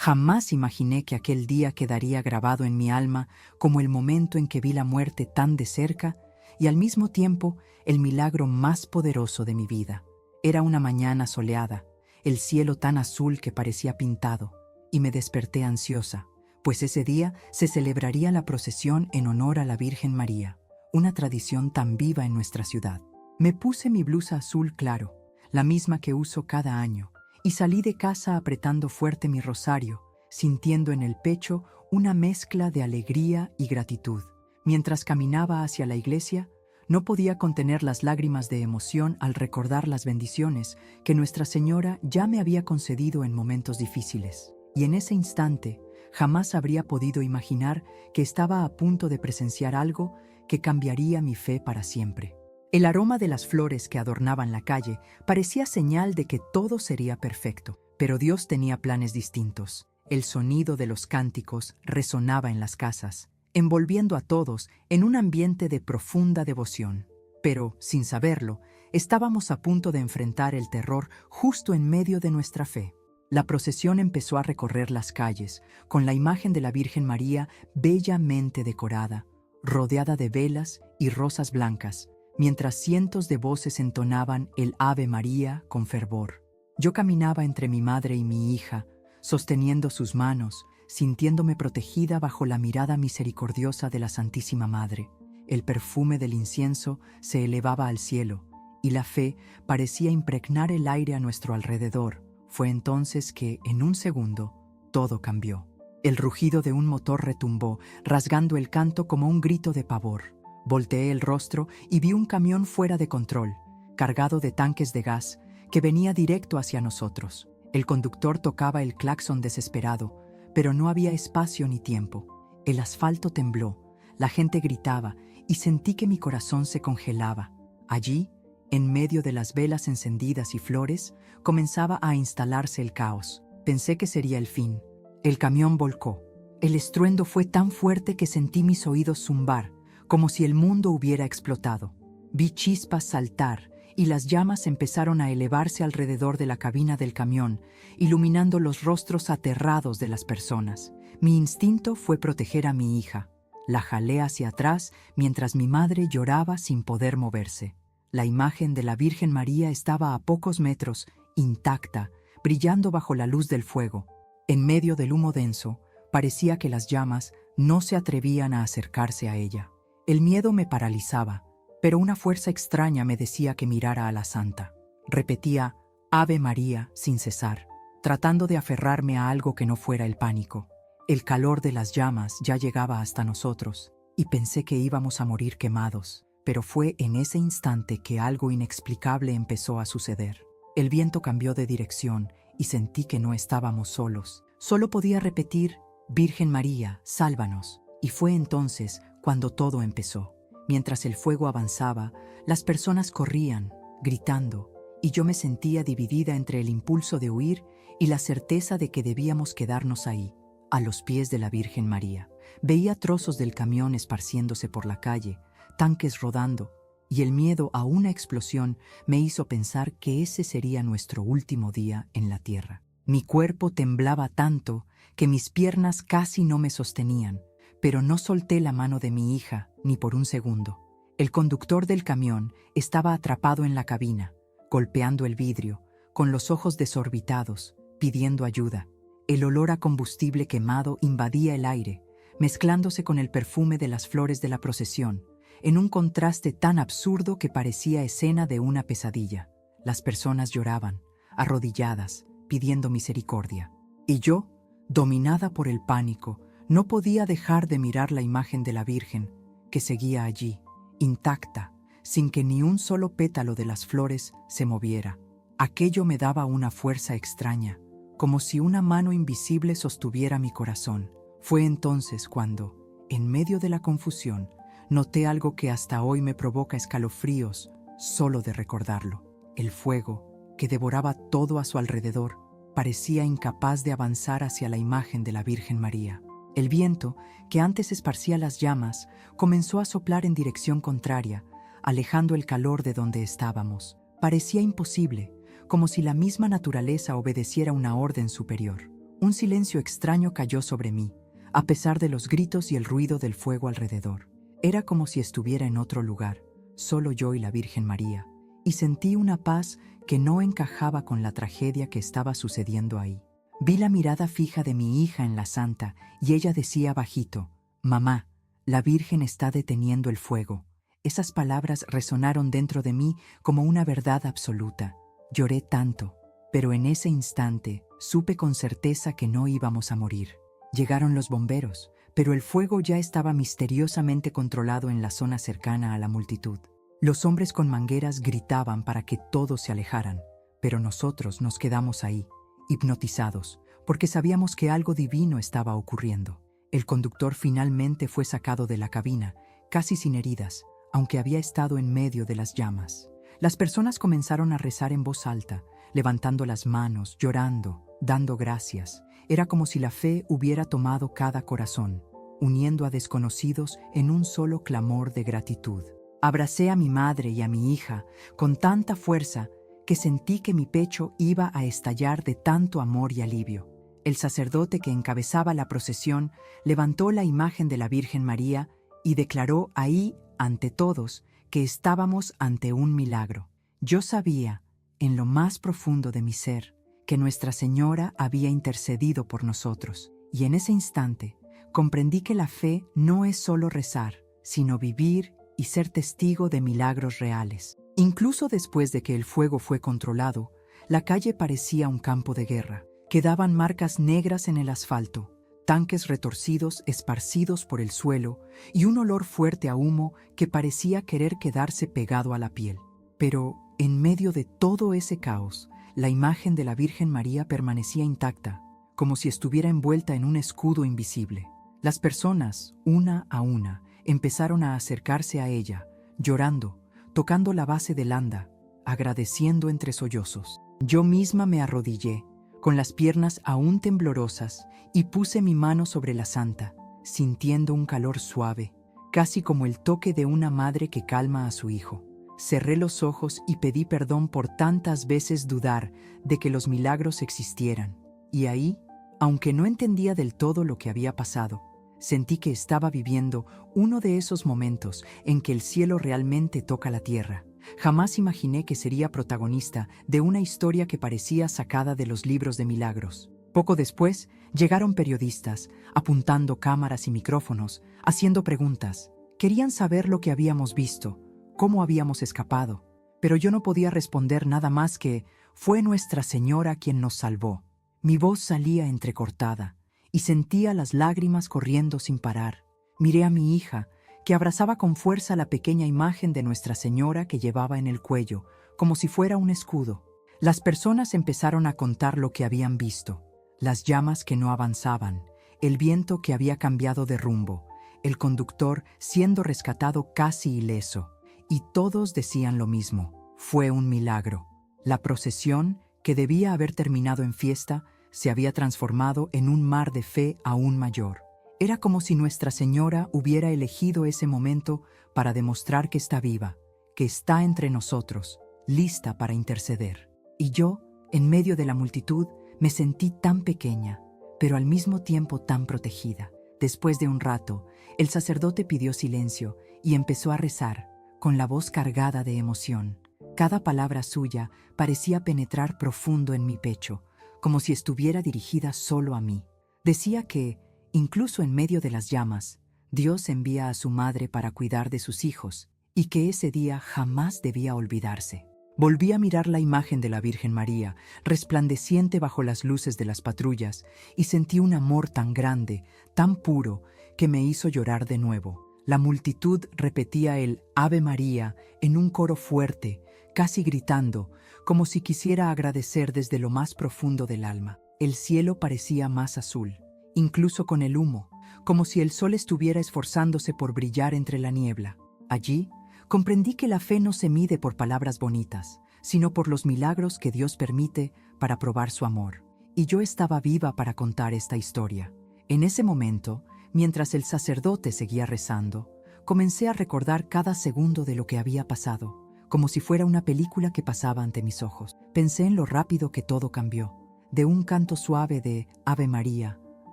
Jamás imaginé que aquel día quedaría grabado en mi alma como el momento en que vi la muerte tan de cerca y al mismo tiempo el milagro más poderoso de mi vida. Era una mañana soleada, el cielo tan azul que parecía pintado, y me desperté ansiosa, pues ese día se celebraría la procesión en honor a la Virgen María, una tradición tan viva en nuestra ciudad. Me puse mi blusa azul claro, la misma que uso cada año, y salí de casa apretando fuerte mi rosario, sintiendo en el pecho una mezcla de alegría y gratitud. Mientras caminaba hacia la iglesia, no podía contener las lágrimas de emoción al recordar las bendiciones que Nuestra Señora ya me había concedido en momentos difíciles. Y en ese instante, jamás habría podido imaginar que estaba a punto de presenciar algo que cambiaría mi fe para siempre. El aroma de las flores que adornaban la calle parecía señal de que todo sería perfecto, pero Dios tenía planes distintos. El sonido de los cánticos resonaba en las casas, envolviendo a todos en un ambiente de profunda devoción. Pero, sin saberlo, estábamos a punto de enfrentar el terror justo en medio de nuestra fe. La procesión empezó a recorrer las calles, con la imagen de la Virgen María bellamente decorada, rodeada de velas y rosas blancas, mientras cientos de voces entonaban el Ave María con fervor. Yo caminaba entre mi madre y mi hija, sosteniendo sus manos, sintiéndome protegida bajo la mirada misericordiosa de la Santísima Madre. El perfume del incienso se elevaba al cielo, y la fe parecía impregnar el aire a nuestro alrededor. Fue entonces que, en un segundo, todo cambió. El rugido de un motor retumbó, rasgando el canto como un grito de pavor. Volteé el rostro y vi un camión fuera de control, cargado de tanques de gas, que venía directo hacia nosotros. El conductor tocaba el claxon desesperado, pero no había espacio ni tiempo. El asfalto tembló, la gente gritaba y sentí que mi corazón se congelaba. Allí, en medio de las velas encendidas y flores, comenzaba a instalarse el caos. Pensé que sería el fin. El camión volcó. El estruendo fue tan fuerte que sentí mis oídos zumbar, como si el mundo hubiera explotado. Vi chispas saltar y las llamas empezaron a elevarse alrededor de la cabina del camión, iluminando los rostros aterrados de las personas. Mi instinto fue proteger a mi hija. La jalé hacia atrás mientras mi madre lloraba sin poder moverse. La imagen de la Virgen María estaba a pocos metros, intacta, brillando bajo la luz del fuego. En medio del humo denso, parecía que las llamas no se atrevían a acercarse a ella. El miedo me paralizaba, pero una fuerza extraña me decía que mirara a la santa. Repetía Ave María sin cesar, tratando de aferrarme a algo que no fuera el pánico. El calor de las llamas ya llegaba hasta nosotros, y pensé que íbamos a morir quemados. Pero fue en ese instante que algo inexplicable empezó a suceder. El viento cambió de dirección y sentí que no estábamos solos. Solo podía repetir Virgen María, sálvanos. Y fue entonces cuando todo empezó. Mientras el fuego avanzaba, las personas corrían, gritando, y yo me sentía dividida entre el impulso de huir y la certeza de que debíamos quedarnos ahí, a los pies de la Virgen María. Veía trozos del camión esparciéndose por la calle, tanques rodando, y el miedo a una explosión me hizo pensar que ese sería nuestro último día en la tierra. Mi cuerpo temblaba tanto que mis piernas casi no me sostenían, pero no solté la mano de mi hija ni por un segundo. El conductor del camión estaba atrapado en la cabina, golpeando el vidrio, con los ojos desorbitados, pidiendo ayuda. El olor a combustible quemado invadía el aire, mezclándose con el perfume de las flores de la procesión, en un contraste tan absurdo que parecía escena de una pesadilla. Las personas lloraban, arrodilladas, pidiendo misericordia. Y yo, dominada por el pánico, no podía dejar de mirar la imagen de la Virgen, que seguía allí, intacta, sin que ni un solo pétalo de las flores se moviera. Aquello me daba una fuerza extraña, como si una mano invisible sostuviera mi corazón. Fue entonces cuando, en medio de la confusión, noté algo que hasta hoy me provoca escalofríos solo de recordarlo. El fuego, que devoraba todo a su alrededor, parecía incapaz de avanzar hacia la imagen de la Virgen María. El viento, que antes esparcía las llamas, comenzó a soplar en dirección contraria, alejando el calor de donde estábamos. Parecía imposible, como si la misma naturaleza obedeciera una orden superior. Un silencio extraño cayó sobre mí, a pesar de los gritos y el ruido del fuego alrededor. Era como si estuviera en otro lugar, solo yo y la Virgen María, y sentí una paz que no encajaba con la tragedia que estaba sucediendo ahí. Vi la mirada fija de mi hija en la santa y ella decía bajito: «Mamá, la Virgen está deteniendo el fuego». Esas palabras resonaron dentro de mí como una verdad absoluta. Lloré tanto, pero en ese instante supe con certeza que no íbamos a morir. Llegaron los bomberos, pero el fuego ya estaba misteriosamente controlado en la zona cercana a la multitud. Los hombres con mangueras gritaban para que todos se alejaran, pero nosotros nos quedamos ahí, hipnotizados, porque sabíamos que algo divino estaba ocurriendo. El conductor finalmente fue sacado de la cabina, casi sin heridas, aunque había estado en medio de las llamas. Las personas comenzaron a rezar en voz alta, levantando las manos, llorando, dando gracias. Era como si la fe hubiera tomado cada corazón, uniendo a desconocidos en un solo clamor de gratitud. Abracé a mi madre y a mi hija con tanta fuerza que sentí que mi pecho iba a estallar de tanto amor y alivio. El sacerdote que encabezaba la procesión levantó la imagen de la Virgen María y declaró ahí, ante todos, que estábamos ante un milagro. Yo sabía, en lo más profundo de mi ser, que Nuestra Señora había intercedido por nosotros, y en ese instante comprendí que la fe no es solo rezar, sino vivir y ser testigo de milagros reales. Incluso después de que el fuego fue controlado, la calle parecía un campo de guerra. Quedaban marcas negras en el asfalto, tanques retorcidos esparcidos por el suelo y un olor fuerte a humo que parecía querer quedarse pegado a la piel. Pero, en medio de todo ese caos, la imagen de la Virgen María permanecía intacta, como si estuviera envuelta en un escudo invisible. Las personas, una a una, empezaron a acercarse a ella, llorando, tocando la base del anda, agradeciendo entre sollozos. Yo misma me arrodillé, con las piernas aún temblorosas, y puse mi mano sobre la santa, sintiendo un calor suave, casi como el toque de una madre que calma a su hijo. Cerré los ojos y pedí perdón por tantas veces dudar de que los milagros existieran. Y ahí, aunque no entendía del todo lo que había pasado, sentí que estaba viviendo uno de esos momentos en que el cielo realmente toca la tierra. Jamás imaginé que sería protagonista de una historia que parecía sacada de los libros de milagros. Poco después, llegaron periodistas, apuntando cámaras y micrófonos, haciendo preguntas. Querían saber lo que habíamos visto, cómo habíamos escapado, pero yo no podía responder nada más que «Fue Nuestra Señora quien nos salvó». Mi voz salía entrecortada y sentía las lágrimas corriendo sin parar. Miré a mi hija, que abrazaba con fuerza la pequeña imagen de Nuestra Señora que llevaba en el cuello, como si fuera un escudo. Las personas empezaron a contar lo que habían visto: las llamas que no avanzaban, el viento que había cambiado de rumbo, el conductor siendo rescatado casi ileso. Y todos decían lo mismo: fue un milagro. La procesión, que debía haber terminado en fiesta, se había transformado en un mar de fe aún mayor. Era como si Nuestra Señora hubiera elegido ese momento para demostrar que está viva, que está entre nosotros, lista para interceder. Y yo, en medio de la multitud, me sentí tan pequeña, pero al mismo tiempo tan protegida. Después de un rato, el sacerdote pidió silencio y empezó a rezar, con la voz cargada de emoción. Cada palabra suya parecía penetrar profundo en mi pecho, como si estuviera dirigida solo a mí. Decía que, incluso en medio de las llamas, Dios envía a su madre para cuidar de sus hijos, y que ese día jamás debía olvidarse. Volví a mirar la imagen de la Virgen María, resplandeciente bajo las luces de las patrullas, y sentí un amor tan grande, tan puro, que me hizo llorar de nuevo. La multitud repetía el Ave María en un coro fuerte, casi gritando, como si quisiera agradecer desde lo más profundo del alma. El cielo parecía más azul, incluso con el humo, como si el sol estuviera esforzándose por brillar entre la niebla. Allí, comprendí que la fe no se mide por palabras bonitas, sino por los milagros que Dios permite para probar su amor. Y yo estaba viva para contar esta historia. En ese momento, mientras el sacerdote seguía rezando, comencé a recordar cada segundo de lo que había pasado, como si fuera una película que pasaba ante mis ojos. Pensé en lo rápido que todo cambió. de un canto suave de Ave María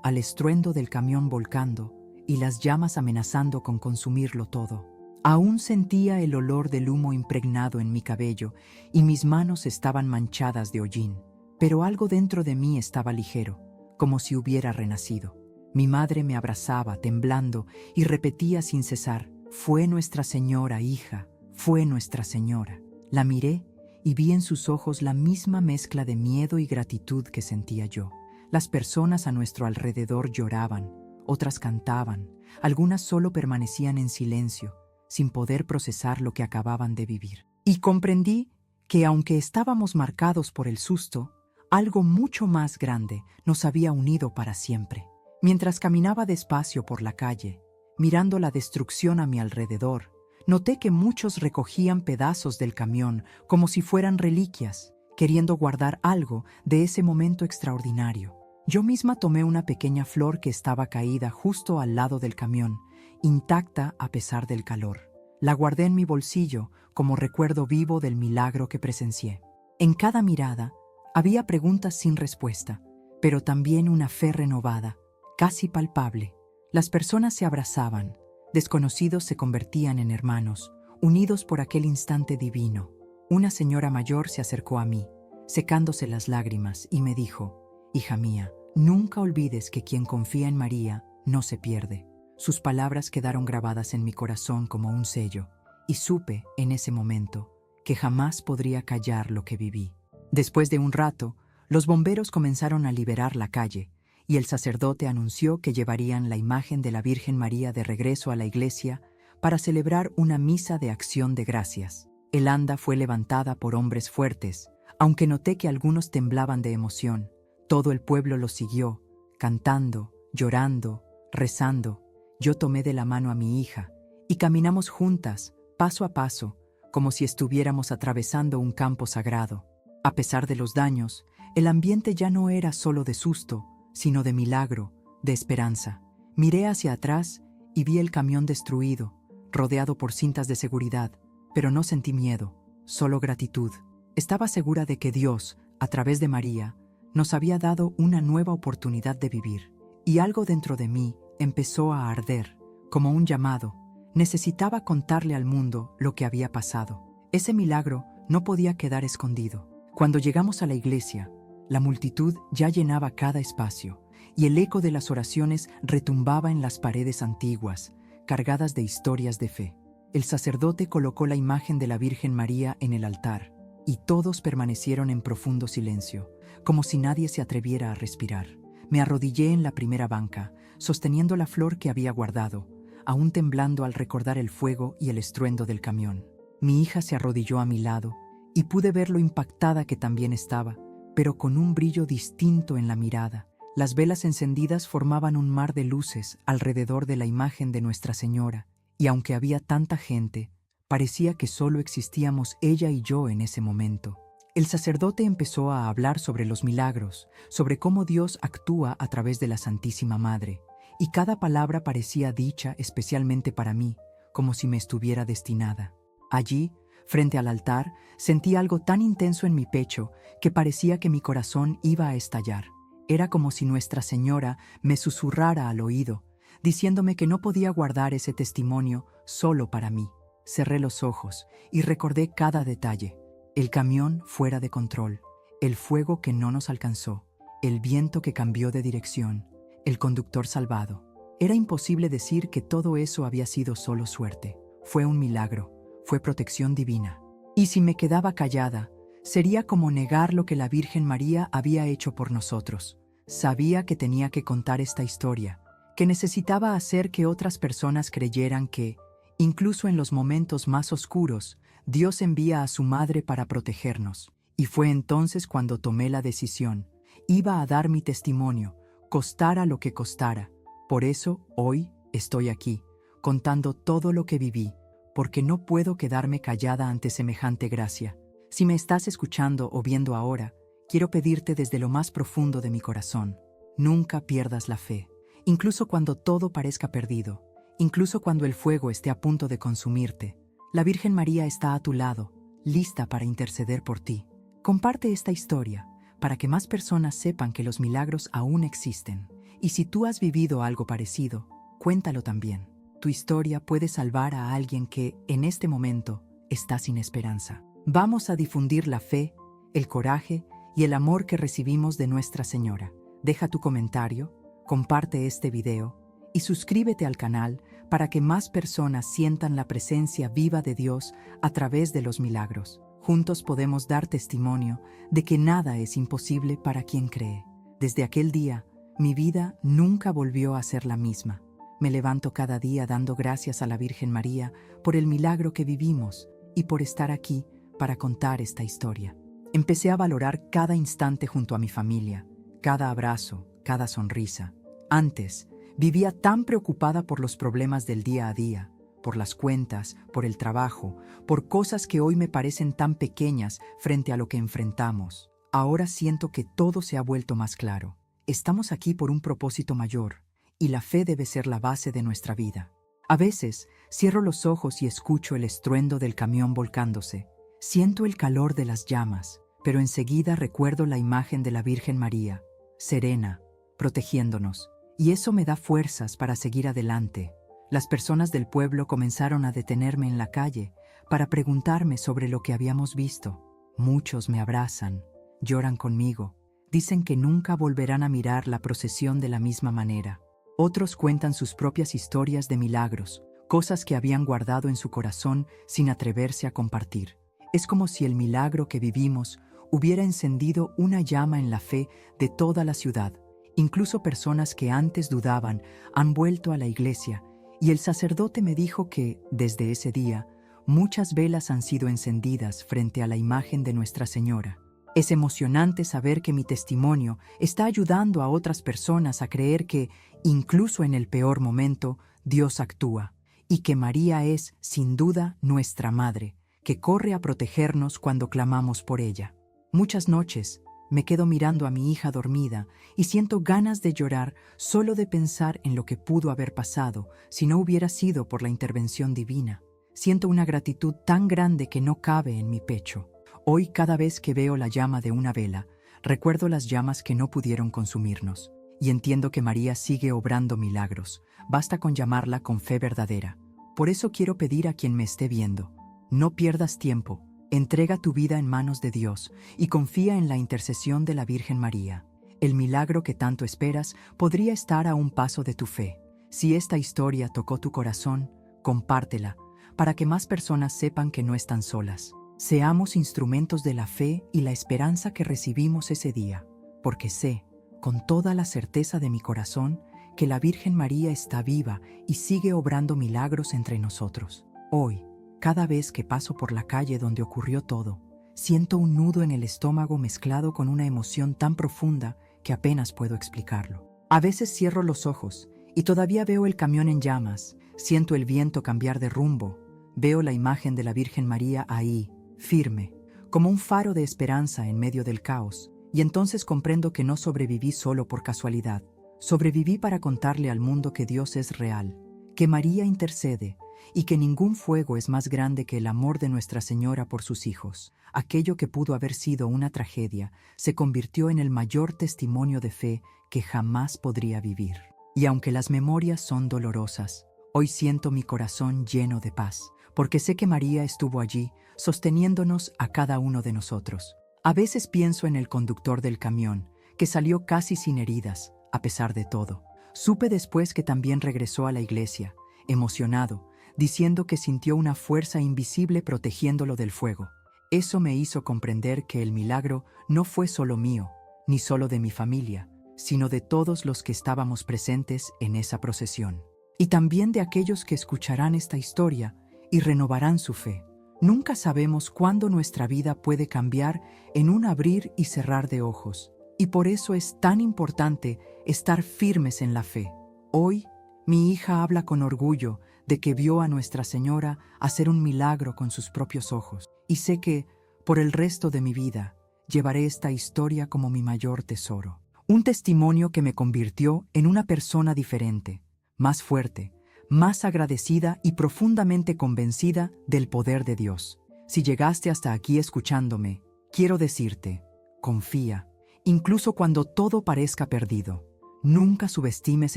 al estruendo del camión volcando y las llamas amenazando con consumirlo todo. Aún sentía el olor del humo impregnado en mi cabello y mis manos estaban manchadas de hollín, pero algo dentro de mí estaba ligero, como si hubiera renacido. Mi madre me abrazaba, temblando, y repetía sin cesar: «Fue Nuestra Señora, hija, fue Nuestra Señora». La miré y vi en sus ojos la misma mezcla de miedo y gratitud que sentía yo. Las personas a nuestro alrededor lloraban, otras cantaban, algunas solo permanecían en silencio, sin poder procesar lo que acababan de vivir. Y comprendí que, aunque estábamos marcados por el susto, algo mucho más grande nos había unido para siempre. Mientras caminaba despacio por la calle, mirando la destrucción a mi alrededor, noté que muchos recogían pedazos del camión como si fueran reliquias, queriendo guardar algo de ese momento extraordinario. Yo misma tomé una pequeña flor que estaba caída justo al lado del camión, intacta a pesar del calor. La guardé en mi bolsillo como recuerdo vivo del milagro que presencié. En cada mirada había preguntas sin respuesta, pero también una fe renovada, casi palpable. Las personas se abrazaban, desconocidos se convertían en hermanos, unidos por aquel instante divino. Una señora mayor se acercó a mí, secándose las lágrimas, y me dijo: «Hija mía, nunca olvides que quien confía en María no se pierde». Sus palabras quedaron grabadas en mi corazón como un sello, y supe, en ese momento, que jamás podría callar lo que viví. Después de un rato, los bomberos comenzaron a liberar la calle, y el sacerdote anunció que llevarían la imagen de la Virgen María de regreso a la iglesia para celebrar una misa de acción de gracias. El anda fue levantada por hombres fuertes, aunque noté que algunos temblaban de emoción. Todo el pueblo lo siguió, cantando, llorando, rezando. Yo tomé de la mano a mi hija y caminamos juntas, paso a paso, como si estuviéramos atravesando un campo sagrado. A pesar de los daños, el ambiente ya no era solo de susto, sino de milagro, de esperanza. Miré hacia atrás y vi el camión destruido, rodeado por cintas de seguridad, pero no sentí miedo, solo gratitud. Estaba segura de que Dios, a través de María, nos había dado una nueva oportunidad de vivir, y algo dentro de mí empezó a arder, como un llamado. Necesitaba contarle al mundo lo que había pasado. Ese milagro no podía quedar escondido. Cuando llegamos a la iglesia, la multitud ya llenaba cada espacio, y el eco de las oraciones retumbaba en las paredes antiguas, cargadas de historias de fe. El sacerdote colocó la imagen de la Virgen María en el altar, y todos permanecieron en profundo silencio, como si nadie se atreviera a respirar. Me arrodillé en la primera banca, sosteniendo la flor que había guardado, aún temblando al recordar el fuego y el estruendo del camión. Mi hija se arrodilló a mi lado, y pude ver lo impactada que también estaba, pero con un brillo distinto en la mirada. Las velas encendidas formaban un mar de luces alrededor de la imagen de Nuestra Señora, y aunque había tanta gente, parecía que solo existíamos ella y yo en ese momento. El sacerdote empezó a hablar sobre los milagros, sobre cómo Dios actúa a través de la Santísima Madre, y cada palabra parecía dicha especialmente para mí, como si me estuviera destinada. Allí, frente al altar, sentí algo tan intenso en mi pecho que parecía que mi corazón iba a estallar. Era como si Nuestra Señora me susurrara al oído, diciéndome que no podía guardar ese testimonio solo para mí. Cerré los ojos y recordé cada detalle. El camión fuera de control, el fuego que no nos alcanzó, el viento que cambió de dirección, el conductor salvado. Era imposible decir que todo eso había sido solo suerte. Fue un milagro, fue protección divina. Y si me quedaba callada, sería como negar lo que la Virgen María había hecho por nosotros. Sabía que tenía que contar esta historia, que necesitaba hacer que otras personas creyeran que, incluso en los momentos más oscuros, Dios envía a su Madre para protegernos. Y fue entonces cuando tomé la decisión. Iba a dar mi testimonio, costara lo que costara. Por eso, hoy, estoy aquí, contando todo lo que viví, porque no puedo quedarme callada ante semejante gracia. Si me estás escuchando o viendo ahora, quiero pedirte desde lo más profundo de mi corazón: nunca pierdas la fe, incluso cuando todo parezca perdido, incluso cuando el fuego esté a punto de consumirte. La Virgen María está a tu lado, lista para interceder por ti. Comparte esta historia, para que más personas sepan que los milagros aún existen. Y si tú has vivido algo parecido, cuéntalo también. Tu historia puede salvar a alguien que, en este momento, está sin esperanza. Vamos a difundir la fe, el coraje y el amor que recibimos de Nuestra Señora. Deja tu comentario, comparte este video y suscríbete al canal para que más personas sientan la presencia viva de Dios a través de los milagros. Juntos podemos dar testimonio de que nada es imposible para quien cree. Desde aquel día, mi vida nunca volvió a ser la misma. Me levanto cada día dando gracias a la Virgen María por el milagro que vivimos y por estar aquí para contar esta historia. Empecé a valorar cada instante junto a mi familia, cada abrazo, cada sonrisa. Antes, vivía tan preocupada por los problemas del día a día, por las cuentas, por el trabajo, por cosas que hoy me parecen tan pequeñas frente a lo que enfrentamos. Ahora siento que todo se ha vuelto más claro. Estamos aquí por un propósito mayor, y la fe debe ser la base de nuestra vida. A veces, cierro los ojos y escucho el estruendo del camión volcándose. Siento el calor de las llamas, pero enseguida recuerdo la imagen de la Virgen María, serena, protegiéndonos. Y eso me da fuerzas para seguir adelante. Las personas del pueblo comenzaron a detenerme en la calle para preguntarme sobre lo que habíamos visto. Muchos me abrazan, lloran conmigo, dicen que nunca volverán a mirar la procesión de la misma manera. Otros cuentan sus propias historias de milagros, cosas que habían guardado en su corazón sin atreverse a compartir. Es como si el milagro que vivimos hubiera encendido una llama en la fe de toda la ciudad. Incluso personas que antes dudaban han vuelto a la iglesia, y el sacerdote me dijo que, desde ese día, muchas velas han sido encendidas frente a la imagen de Nuestra Señora. Es emocionante saber que mi testimonio está ayudando a otras personas a creer que, incluso en el peor momento, Dios actúa, y que María es, sin duda, nuestra Madre, que corre a protegernos cuando clamamos por ella. Muchas noches, me quedo mirando a mi hija dormida y siento ganas de llorar solo de pensar en lo que pudo haber pasado si no hubiera sido por la intervención divina. Siento una gratitud tan grande que no cabe en mi pecho. Hoy, cada vez que veo la llama de una vela, recuerdo las llamas que no pudieron consumirnos y entiendo que María sigue obrando milagros. Basta con llamarla con fe verdadera. Por eso quiero pedir a quien me esté viendo: no pierdas tiempo. Entrega tu vida en manos de Dios y confía en la intercesión de la Virgen María. El milagro que tanto esperas podría estar a un paso de tu fe. Si esta historia tocó tu corazón, compártela para que más personas sepan que no están solas. Seamos instrumentos de la fe y la esperanza que recibimos ese día, porque sé, con toda la certeza de mi corazón, que la Virgen María está viva y sigue obrando milagros entre nosotros. Hoy, cada vez que paso por la calle donde ocurrió todo, siento un nudo en el estómago mezclado con una emoción tan profunda que apenas puedo explicarlo. A veces cierro los ojos y todavía veo el camión en llamas, siento el viento cambiar de rumbo, veo la imagen de la Virgen María ahí, firme, como un faro de esperanza en medio del caos, y entonces comprendo que no sobreviví solo por casualidad. Sobreviví para contarle al mundo que Dios es real, que María intercede, y que ningún fuego es más grande que el amor de Nuestra Señora por sus hijos. Aquello que pudo haber sido una tragedia se convirtió en el mayor testimonio de fe que jamás podría vivir. Y aunque las memorias son dolorosas, hoy siento mi corazón lleno de paz, porque sé que María estuvo allí, sosteniéndonos a cada uno de nosotros. A veces pienso en el conductor del camión, que salió casi sin heridas, a pesar de todo. Supe después que también regresó a la iglesia, emocionado, diciendo que sintió una fuerza invisible protegiéndolo del fuego. Eso me hizo comprender que el milagro no fue solo mío, ni solo de mi familia, sino de todos los que estábamos presentes en esa procesión. Y también de aquellos que escucharán esta historia y renovarán su fe. Nunca sabemos cuándo nuestra vida puede cambiar en un abrir y cerrar de ojos, y por eso es tan importante estar firmes en la fe. Hoy, mi hija habla con orgullo de que vio a Nuestra Señora hacer un milagro con sus propios ojos, y sé que, por el resto de mi vida, llevaré esta historia como mi mayor tesoro. Un testimonio que me convirtió en una persona diferente, más fuerte, más agradecida y profundamente convencida del poder de Dios. Si llegaste hasta aquí escuchándome, quiero decirte, confía incluso cuando todo parezca perdido. Nunca subestimes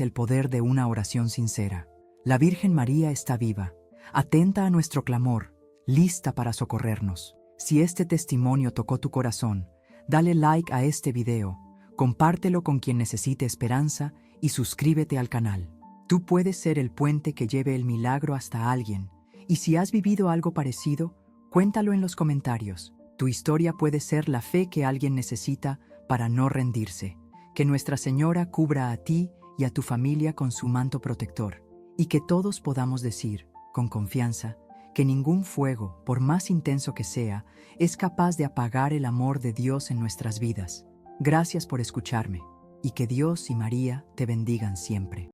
el poder de una oración sincera. La Virgen María está viva, atenta a nuestro clamor, lista para socorrernos. Si este testimonio tocó tu corazón, dale like a este video, compártelo con quien necesite esperanza y suscríbete al canal. Tú puedes ser el puente que lleve el milagro hasta alguien, y si has vivido algo parecido, cuéntalo en los comentarios. Tu historia puede ser la fe que alguien necesita para no rendirse. Que Nuestra Señora cubra a ti y a tu familia con su manto protector, y que todos podamos decir, con confianza, que ningún fuego, por más intenso que sea, es capaz de apagar el amor de Dios en nuestras vidas. Gracias por escucharme, y que Dios y María te bendigan siempre.